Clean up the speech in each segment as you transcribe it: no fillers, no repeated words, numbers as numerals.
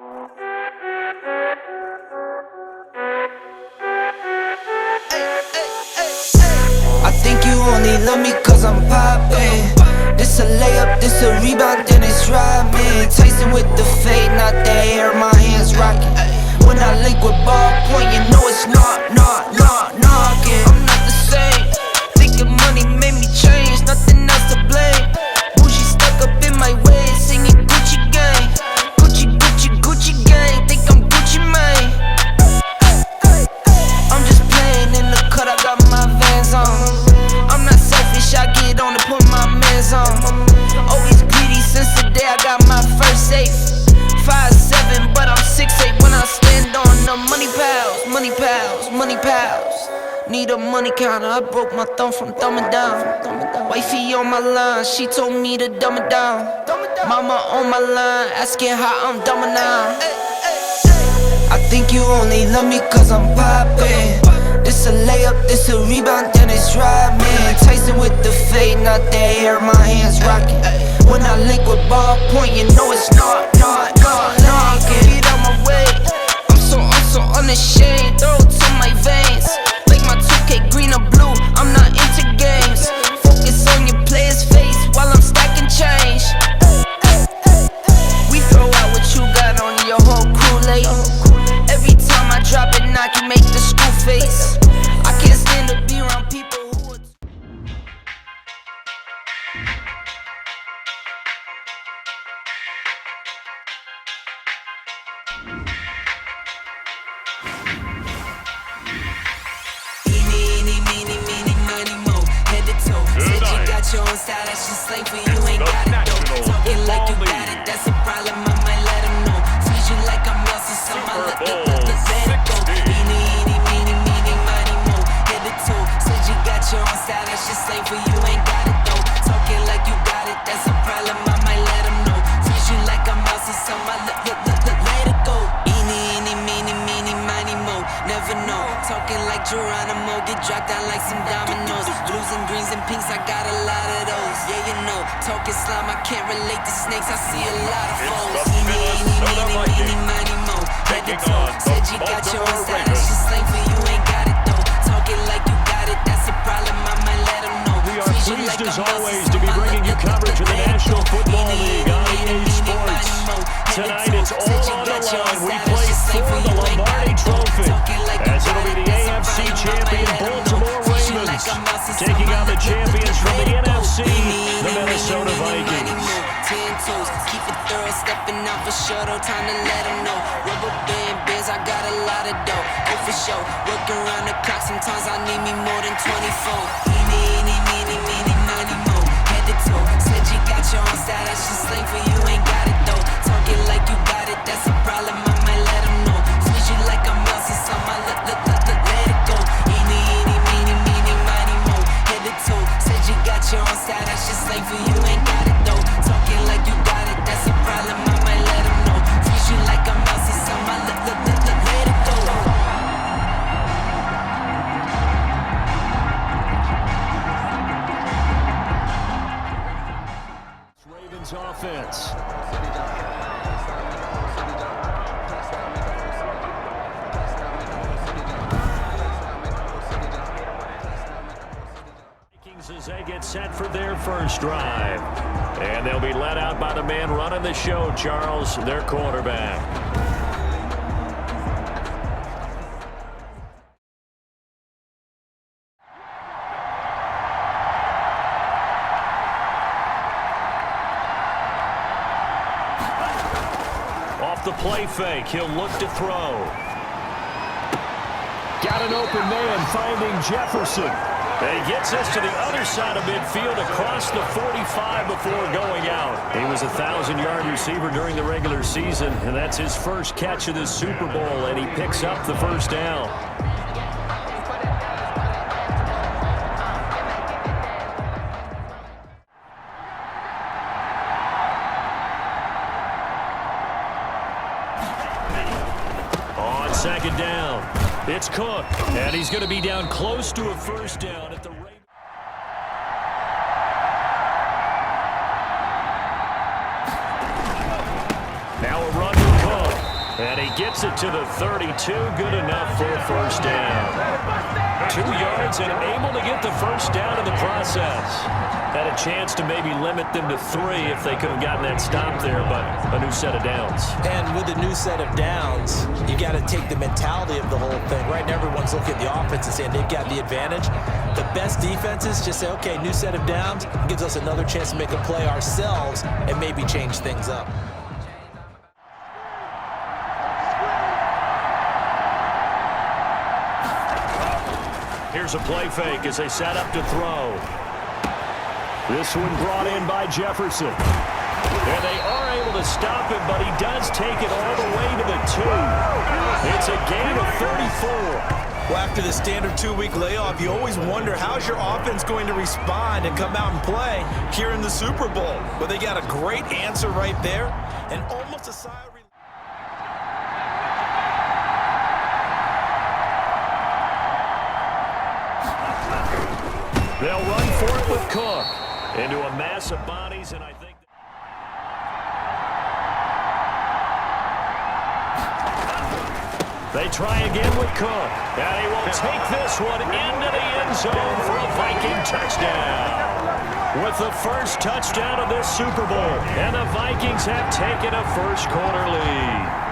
I think you only love me cause I'm poppin'. This a layup, this a rebound, then it's rhyming. Tyson with the fade, not the hair, my hands rockin'. When I link with ballpoint, you know it's knockin'. I'm not the same. Thinking money made me change, nothing else to blame. Bougie stuck up in my ways, singing Gucci gang. Gucci gang, think I'm Gucci Mane. I'm just playing in the cut, I got my Vans on. I'm not selfish, I get on to put my mans on. Always greedy since the day I got my first safe. 5'7", but I'm 6'8" when I stand on the money pals. Need a money counter, I broke my thumb from thumbing down. Wifey on my line, she told me to dumb it down. Mama on my line, asking how I'm dumbing now. I think you only love me cause I'm poppin'. This a layup, this a rebound, then it's rhyming. Tyson with the fade, not the hair, my hands rockin'. When I link with ballpoint, you know it's knockin'. Get out my way, I'm so unashamed. Throw it to my veins, like my 2K green or blue, I'm not into games. Focus on your player's face while I'm stacking change. We throw out what you got on your whole crew late. Every time I drop it, knock you make the school face. I can't stand to be around people who are your own style, that's just slang for you, ain't got it though. Talking like you got it, that's a problem, I might let them know. Feed you like I'm lost or something, let it go. Eeny, miny, mo, head to toe. Said you got your own style, that's just slang for you, ain't got it though. Talking like you got it, that's a problem, I might let them know. Feed you like I'm lost or something, let it go. Eeny, miny, mo, never know. Talking like Geronimo, get dropped down like some dominoes. Blues and greens and pinks, I got a lot of those. Yeah, you know, talking slime, I can't relate to snakes, I see a lot of foes. Eeny, miny, mo, head to toe. Said you got your own style, that's just slang for you, ain't got it though. Talking like you got it, that's a problem, I might let them know. We are pleased as always to be bringing you coverage of the National Football League on EA Sports. Tonight it's all on the line. We play for the Lombardi Trophy, as it'll be the AFC champion Baltimore Ravens taking on the champions from the NFC, the Minnesota Vikings. 10 toes, keep it thorough, stepping out for sure, though, time to let them know. Rubber band bands, I got a lot of dough, oh for sure. Working around the clock, sometimes I need me more than 24. Eeny, miny, mo, head to toe. Said you got your own style, that's just slang for you, ain't got it though. Talking like you got it, that's a problem, I might let them know. Feed you like I'm lost or something, let it go. Eeny, miny, mo, head to toe. Said you got your own style, that's just slang for you, ain't got it though. Talking like you got it, that's a problem, I might let them know. Feed you like I'm lost or something, let it go. Ravens offense. As they get set for their first drive. And they'll be led out by the man running the show, Charles, their quarterback. Off the play fake, he'll look to throw. Got an open man finding Jefferson. And he gets this to the other side of midfield across the 45 before going out. He was a 1,000-yard receiver during the regular season, and that's his first catch of the Super Bowl, and he picks up the first down. On second down, it's Cook, and he's going to be down close to a first down at the rate. Now a run to Cook. And he gets it to the 32. Good enough for a first down. 2 yards and able to get the first down in the process. Had a chance to maybe limit them to 3 if they could have gotten that stop there, but a new set of downs. And with a new set of downs, you got to take the mentality of the whole thing. Right now, everyone's looking at the offense and saying they've got the advantage. The best defenses just say, okay, new set of downs, gives us another chance to make a play ourselves and maybe change things up. Here's a play fake as they set up to throw. This one brought in by Jefferson. And they are able to stop him, but he does take it all the way to the 2. It's a gain of 34. Well, after the standard 2-week layoff, you always wonder how's your offense going to respond and come out and play here in the Super Bowl. Well, they got a great answer right there and almost a sigh of relief. They'll run for it with Cook into a mass of bodies, and I think they try again with Cook, and he will take this one into the end zone for a Viking touchdown. With the first touchdown of this Super Bowl, and the Vikings have taken a first-quarter lead.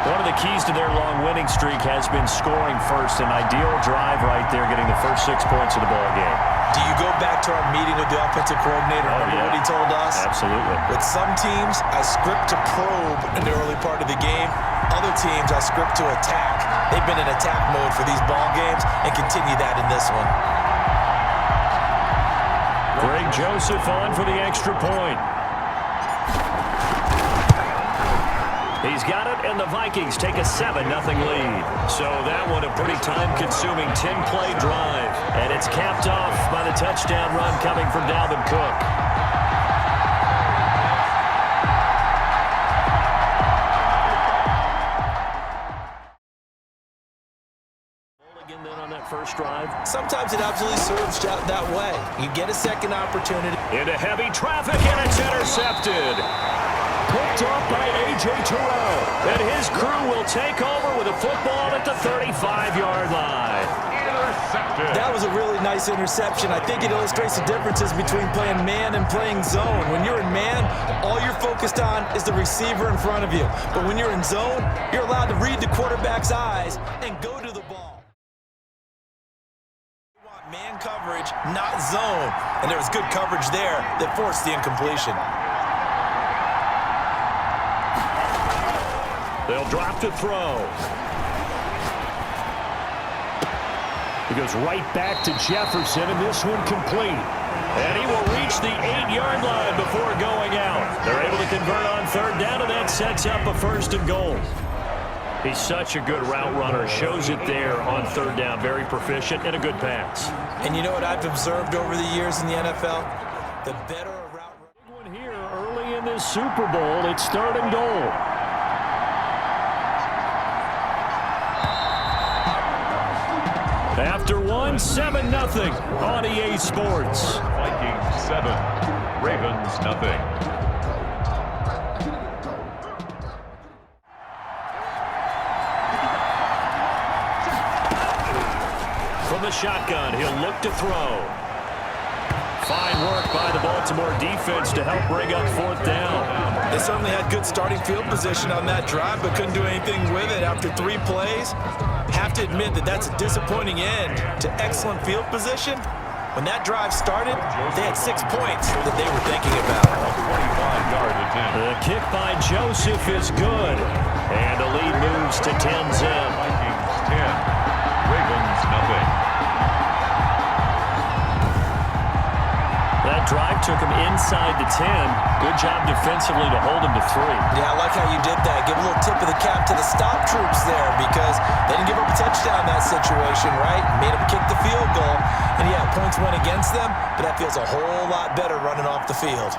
One of the keys to their long winning streak has been scoring first. An ideal drive right there, getting the first 6 points of the ball game. Do you go back to our meeting with the offensive coordinator? Remember what he told us? Absolutely. With some teams, I script to probe in the early part of the game. Other teams, I script to attack. They've been in attack mode for these ball games and continue that in this one. Greg Joseph on for the extra point. He's got it, and the Vikings take a 7-0 lead. So that one a pretty time-consuming 10-play drive. And it's capped off by the touchdown run coming from Dalvin Cook. Again then on that first drive. Sometimes it absolutely serves that way. You get a second opportunity. Into heavy traffic, and it's intercepted. Picked up by A.J. Terrell, and his crew will take over with a football at the 35-yard line. Intercepted. That was a really nice interception. I think it illustrates the differences between playing man and playing zone. When you're in man, all you're focused on is the receiver in front of you. But when you're in zone, you're allowed to read the quarterback's eyes and go to the ball. You want man coverage, not zone. And there was good coverage there that forced the incompletion. They'll drop to throw. He goes right back to Jefferson, and this one complete. And he will reach the 8-yard line before going out. They're able to convert on third down, and that sets up a 1st and goal. He's such a good route runner. Shows it there on third down. Very proficient and a good pass. And you know what I've observed over the years in the NFL? The better a route runner. Big one here early in this Super Bowl. It's 3rd and goal. After one, 7-0 on EA Sports. Vikings 7, Ravens 0. From the shotgun, he'll look to throw. Fine work by the Baltimore defense to help bring up 4th down. They certainly had good starting field position on that drive, but couldn't do anything with it after 3 plays. Have to admit that that's a disappointing end to excellent field position. When that drive started, they had 6 points that they were thinking about. 25-yard attempt. The kick by Joseph is good, and the lead moves to 10-0. Vikings 10, Ravens 0. That drive took him inside the 10. Good job defensively to hold him to 3. Yeah, I like how you did that. Give a little tip of the cap to the stop troops there because they didn't give up a touchdown in that situation, right? Made them kick the field goal. And yeah, points went against them, but that feels a whole lot better running off the field.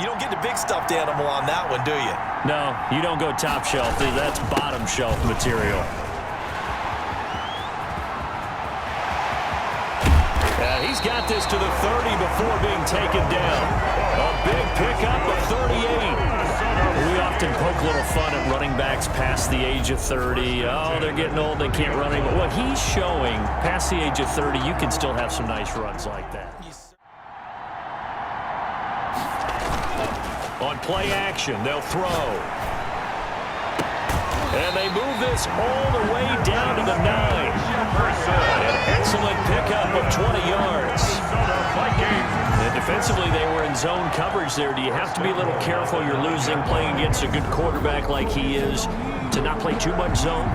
You don't get the big stuffed animal on that one, do you? No, you don't go top shelf. That's bottom shelf material. He's got this to the 30 before being taken down. A big pickup of 38. We often poke a little fun at running backs past the age of 30. Oh, they're getting old, they can't run anymore. What he's showing, past the age of 30, you can still have some nice runs like that. On play action, they'll throw. And they move this all the way down to the 9. An excellent pickup of 20 yards. And defensively, they were in zone coverage there. Do you have to be a little careful? You're losing, playing against a good quarterback like he is, to not play too much zone?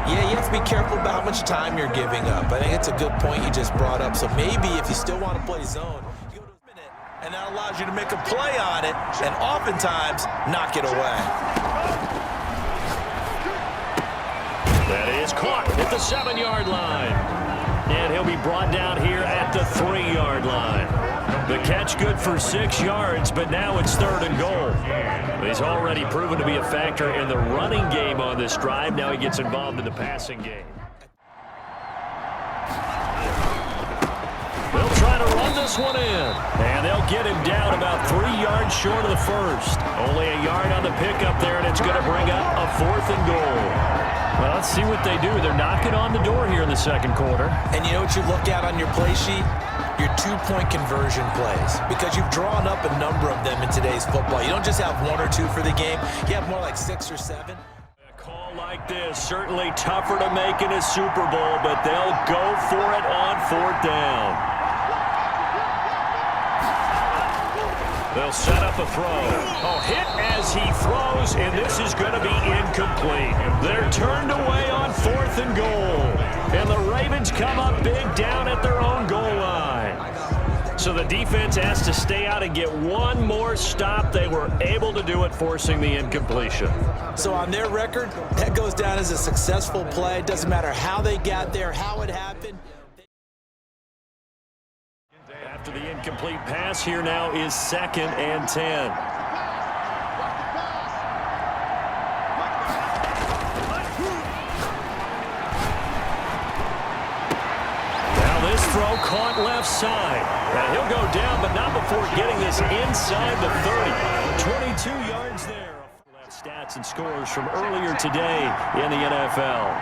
Yeah, you have to be careful about how much time you're giving up. I think it's a good point you just brought up. So maybe if you still want to play zone, you go to a minute, and that allows you to make a play on it and oftentimes knock it away. That is caught at the 7-yard line. And he'll be brought down here at the 3-yard line. The catch good for 6 yards, but now it's 3rd and goal. He's already proven to be a factor in the running game on this drive. Now he gets involved in the passing game. They'll try to run this one in. And they'll get him down about 3 yards short of the first. Only a yard on the pickup there, and it's going to bring up a 4th and goal. Well, let's see what they do. They're knocking on the door here in the second quarter. And you know what you look at on your play sheet? Your 2-point conversion plays. Because you've drawn up a number of them in today's football. You don't just have 1 or 2 for the game. You have more like 6 or 7. A call like this, certainly tougher to make in a Super Bowl, but they'll go for it on 4th down. They'll set up a throw. Oh, hit as he throws, and this is going to be incomplete. They're turned away on 4th and goal. And the Ravens come up big down at their own goal line. So the defense has to stay out and get one more stop. They were able to do it, forcing the incompletion. So on their record, that goes down as a successful play. It doesn't matter how they got there, how it happened. After the incomplete pass, here now is 2nd and 10. Now this throw caught left side. And he'll go down, but not before getting this inside the 30. 22 yards there. Stats and scores from earlier today in the NFL.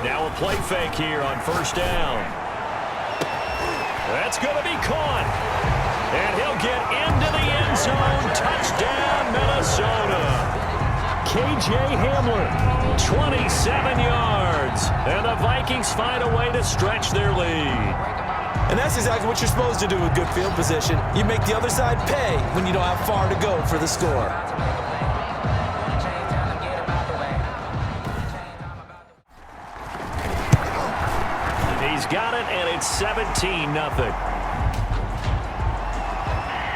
Now a play fake here on 1st down. That's going to be caught. And he'll get into the end zone. Touchdown, Minnesota. K.J. Hamler, 27 yards. And the Vikings find a way to stretch their lead. And that's exactly what you're supposed to do with good field position. You make the other side pay when you don't have far to go for the score. Got it, and it's 17-0.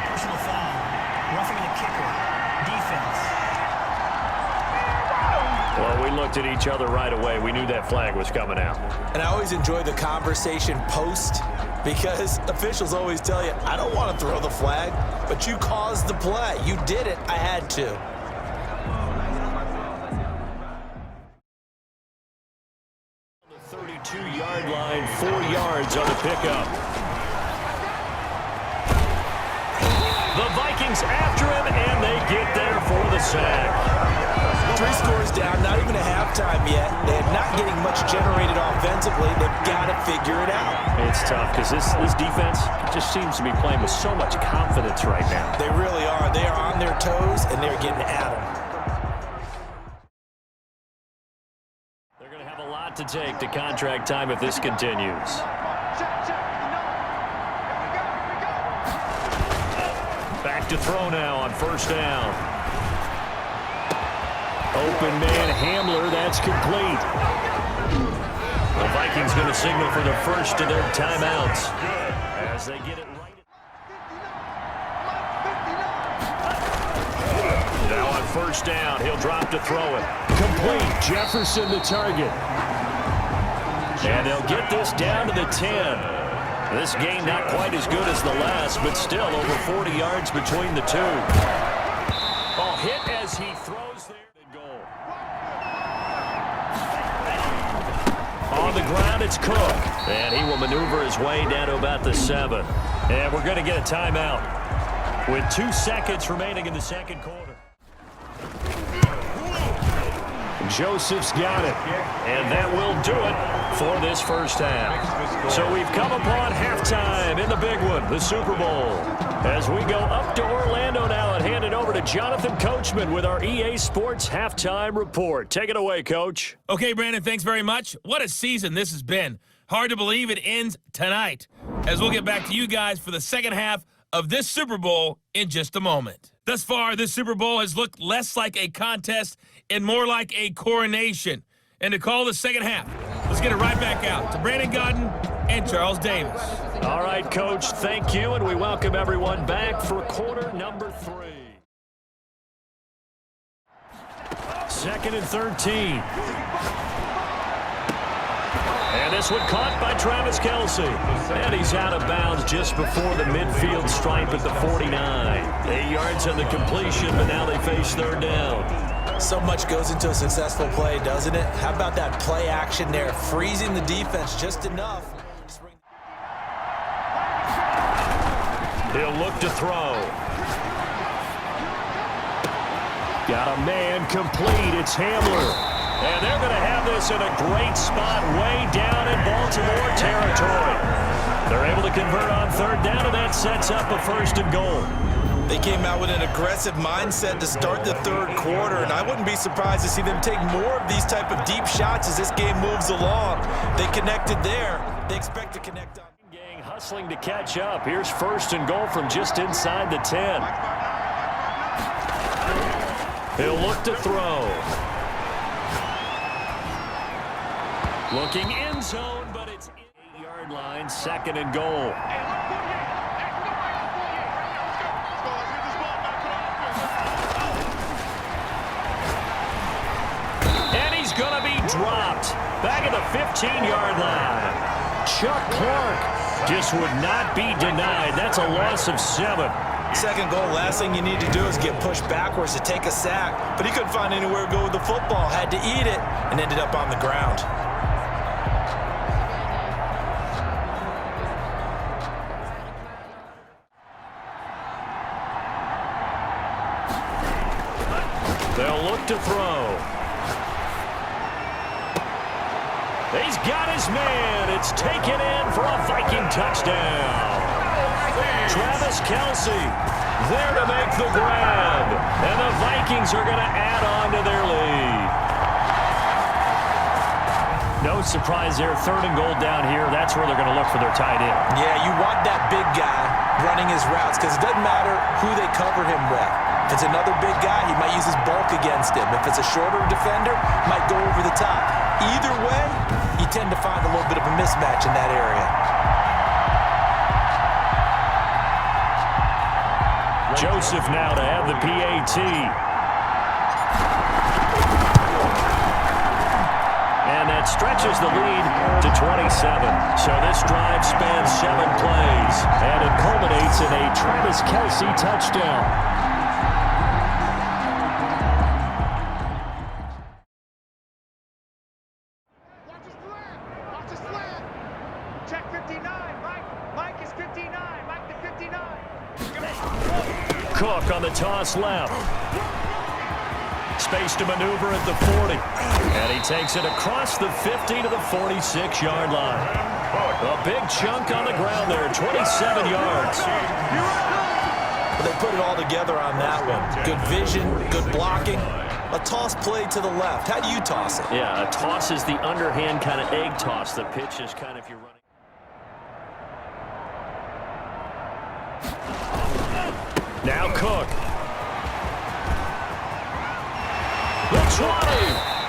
Personal foul. Roughing the kicker. Defense. Well, we looked at each other right away. We knew that flag was coming out. And I always enjoy the conversation post because officials always tell you, I don't want to throw the flag, but you caused the play. You did it. I had to. 32-yard line, 4 yards on the pickup. The Vikings after him, and they get there for the sack. 3 scores down, not even a halftime yet. They're not getting much generated offensively. They've got to figure it out. It's tough because this defense just seems to be playing with so much confidence right now. They really are. They are on their toes, and they're getting at them. To take to contract time if this continues. Back to throw now on 1st down. Open man Hamler, that's complete. The Vikings going to signal for the first of their timeouts as they get it right. Now on 1st down, he'll drop to throw it. Complete, Jefferson the target. And they'll get this down to the 10. This game not quite as good as the last, but still over 40 yards between the two. Oh, hit as he throws there. Goal. On the ground, it's Cook. And he will maneuver his way down to about the 7. And we're going to get a timeout with 2 seconds remaining in the second quarter. Joseph's got it, and that will do it for this first half. So we've come upon halftime in the big one, the Super Bowl. As we go up to Orlando now and hand it over to Jonathan Coachman with our EA Sports Halftime Report. Take it away, Coach. Okay, Brandon, thanks very much. What a season this has been. Hard to believe it ends tonight, as we'll get back to you guys for the second half of this Super Bowl in just a moment. Thus far, this Super Bowl has looked less like a contest and more like a coronation. And to call the second half, let's get it right back out to Brandon Godden and Charles Davis. All right, Coach, thank you, and we welcome everyone back for quarter number 3. 2nd and 13. And this one caught by Travis Kelce. And he's out of bounds just before the midfield stripe at the 49. 8 yards on the completion, but now they face third down. So much goes into a successful play, doesn't it? How about that play action there, freezing the defense just enough. He'll look to throw. Got a man complete. It's Hamler. And they're going to have this in a great spot way down in Baltimore territory. They're able to convert on third down, and that sets up a 1st and goal. They came out with an aggressive mindset to start the third quarter, and I wouldn't be surprised to see them take more of these type of deep shots as this game moves along. They connected there. They expect to connect on. Gang hustling to catch up. Here's 1st and goal from just inside the 10. He'll look to throw. Looking end zone, but it's 8-yard line, 2nd and goal. And he's going to be dropped back at the 15-yard line. Chuck Clark just would not be denied. That's a loss of 7. 2nd goal, last thing you need to do is get pushed backwards to take a sack. But he couldn't find anywhere to go with the football, had to eat it, and ended up on the ground. They'll look to throw. He's got his man. It's taken in for a Viking touchdown. Travis Kelce there to make the grab. And the Vikings are going to add on to their lead. No surprise there. 3rd and goal down here. That's where they're going to look for their tight end. Yeah, you want that big guy running his routes because it doesn't matter who they cover him with. If it's another big guy, he might use his bulk against him. If it's a shorter defender, might go over the top. Either way, you tend to find a little bit of a mismatch in that area. Joseph now to have the PAT. And that stretches the lead to 27. So this drive spans 7 plays. And it culminates in a Travis Kelce touchdown. Cook on the toss left. Space to maneuver at the 40. And he takes it across the 50 to the 46-yard line. A big chunk on the ground there, 27 yards. They put it all together on that one. Good vision, good blocking. A toss play to the left. How do you toss it? Yeah, a toss is the underhand kind of egg toss. The pitch is kind of if you're running. Now Cook. The 20.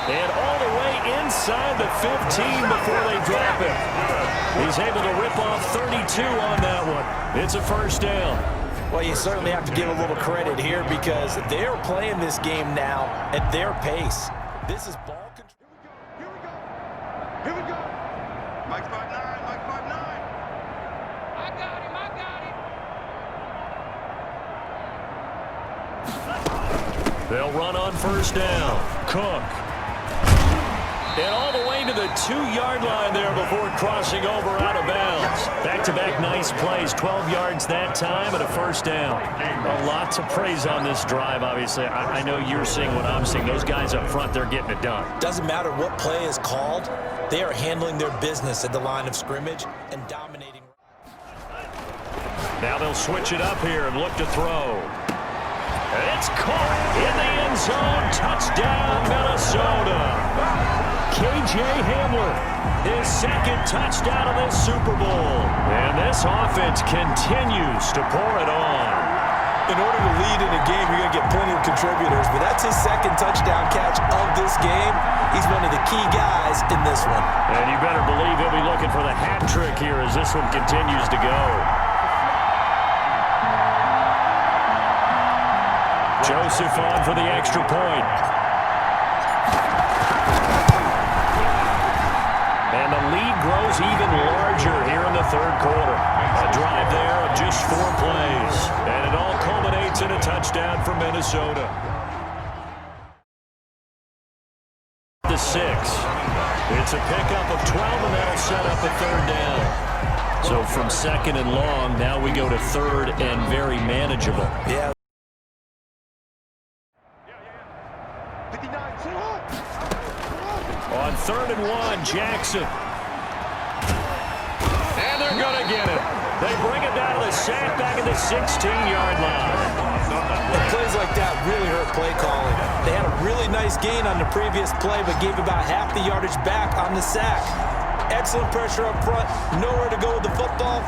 And all the way inside the 15 before they drop it. He's able to rip off 32 on that one. It's a 1st down. Well, you certainly have to give a little credit here because they're playing this game now at their pace. This is ball control. Here we go. Here we go. Mike Spartan 9. Mike Spartan 9. I got him. I got him. They'll run on 1st down. Cook. And all the way to the 2-yard line there before crossing over out of bounds. Back-to-back nice plays, 12 yards that time and a first down. A lot to praise on this drive, obviously. I know you're seeing what I'm seeing. Those guys up front, they're getting it done. Doesn't matter what play is called. They are handling their business at the line of scrimmage and dominating. Now they'll switch it up here and look to throw. It's caught in the end zone. Touchdown, Minnesota. K.J. Hamler, his second touchdown of this Super Bowl. And this offense continues to pour it on. In order to lead in a game, you're going to get plenty of contributors, but that's his second touchdown catch of this game. He's one of the key guys in this one. And you better believe he'll be looking for the hat trick here as this one continues to go. Joseph on for the extra point. And the lead grows even larger here in the third quarter. A drive there of just 4 plays. And it all culminates in a touchdown for Minnesota. The 6. It's a pickup of 12, and that'll set up a third down. So from second and long, now we go to third and very manageable. Yeah. On 3rd and 1, Jackson. And they're going to get it. They bring it down to the sack back at the 16-yard line. And plays like that really hurt play calling. They had a really nice gain on the previous play, but gave about half the yardage back on the sack. Excellent pressure up front. Nowhere to go with the football.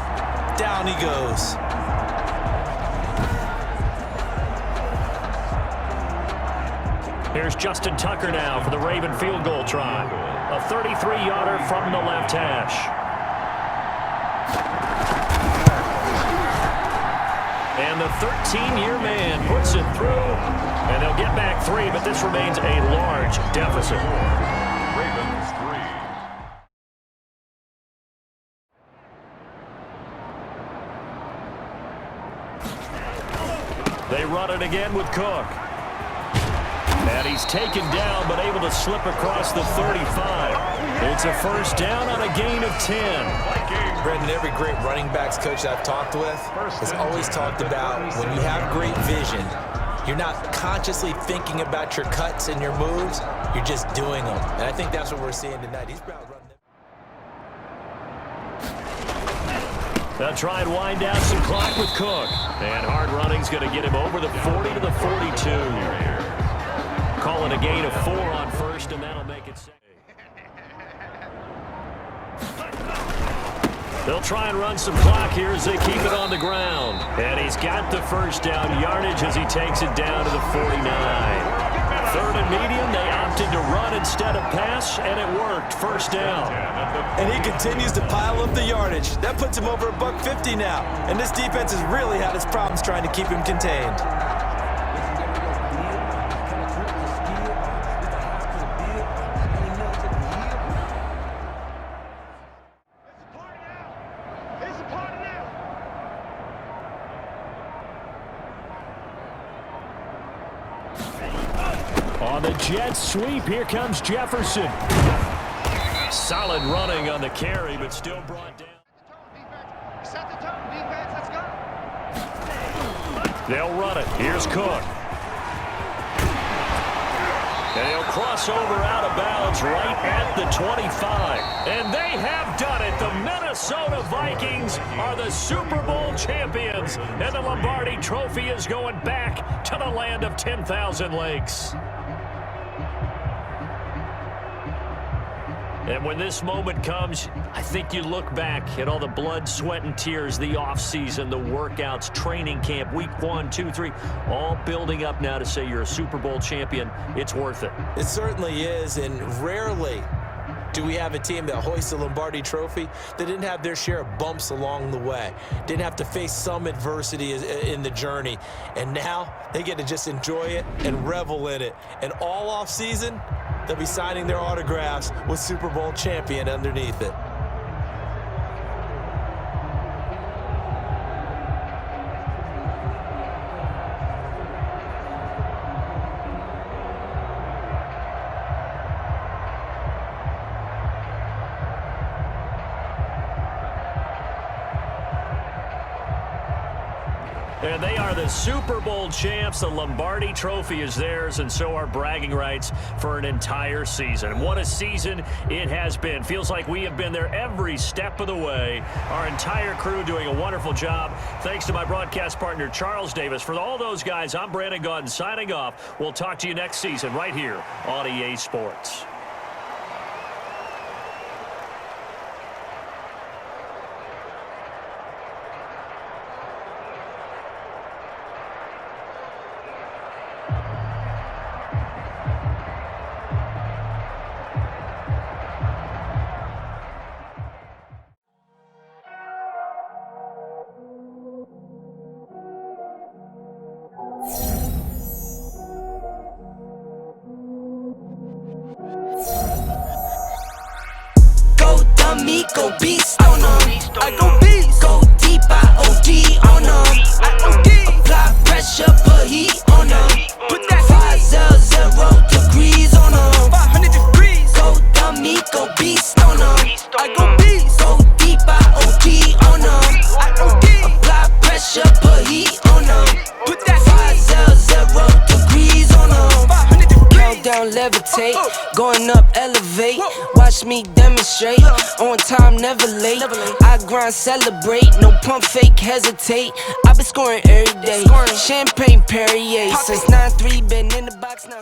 Down he goes. Here's Justin Tucker now for the Raven field goal try. A 33-yarder from the left hash. And the 13-year man puts it through. And they'll get back 3, but this remains a large deficit. Ravens 3. They run it again with Cook. And he's taken down, but able to slip across the 35. It's a first down on a gain of 10. Brendan, every great running backs coach I've talked with has always talked about when you have great vision, you're not consciously thinking about your cuts and your moves, you're just doing them. And I think that's what we're seeing tonight. He's about running them. They'll try and wind down some clock with Cook. And hard running's going to get him over the 40 to the 42. Calling a gain of 4 on first, and that'll make it 6. They'll try and run some clock here as they keep it on the ground. And he's got the first down yardage as he takes it down to the 49. 3rd and medium, they opted to run instead of pass, and it worked. First down. And he continues to pile up the yardage. That puts him over $150 now. And this defense has really had its problems trying to keep him contained. On the jet sweep, here comes Jefferson. Solid running on the carry, but still brought down. Set the tone, defense, let's go. They'll run it. Here's Cook. And he'll cross over out of bounds right at the 25. And they have done it. The Minnesota Vikings are the Super Bowl champions. And the Lombardi Trophy is going back to the land of 10,000 lakes. And when this moment comes, I think you look back at all the blood, sweat, and tears, the offseason, the workouts, training camp, week 1, 2, 3, all building up now to say you're a Super Bowl champion. It's worth it. It certainly is, and rarely do we have a team that hoists the Lombardi Trophy that didn't have their share of bumps along the way, didn't have to face some adversity in the journey, and now they get to just enjoy it and revel in it. And all offseason, they'll be signing their autographs with Super Bowl champion underneath it. And they are the Super Bowl champs. The Lombardi Trophy is theirs, and so are bragging rights for an entire season. What a season it has been. Feels like we have been there every step of the way. Our entire crew doing a wonderful job. Thanks to my broadcast partner, Charles Davis. For all those guys, I'm Brandon Gaudin signing off. We'll talk to you next season right here on EA Sports. Go beast on them. I go beast. Go deep, I OD on them. I OD. Apply pressure, put heat on them. Put that 500 degrees on them. 500 degrees. Go dummy, go beast on them. I go beast. Go deep, I OD on them. I OD. Apply pressure, put heat on them. Put that 500 degrees on them. 500 degrees. Countdown, levitate. Going up, elevate. Watch me demonstrate. On time, never late. I grind, celebrate. No pump, fake, hesitate. I've been scoring every day. Champagne Perrier. Since 9-3, been in the box now.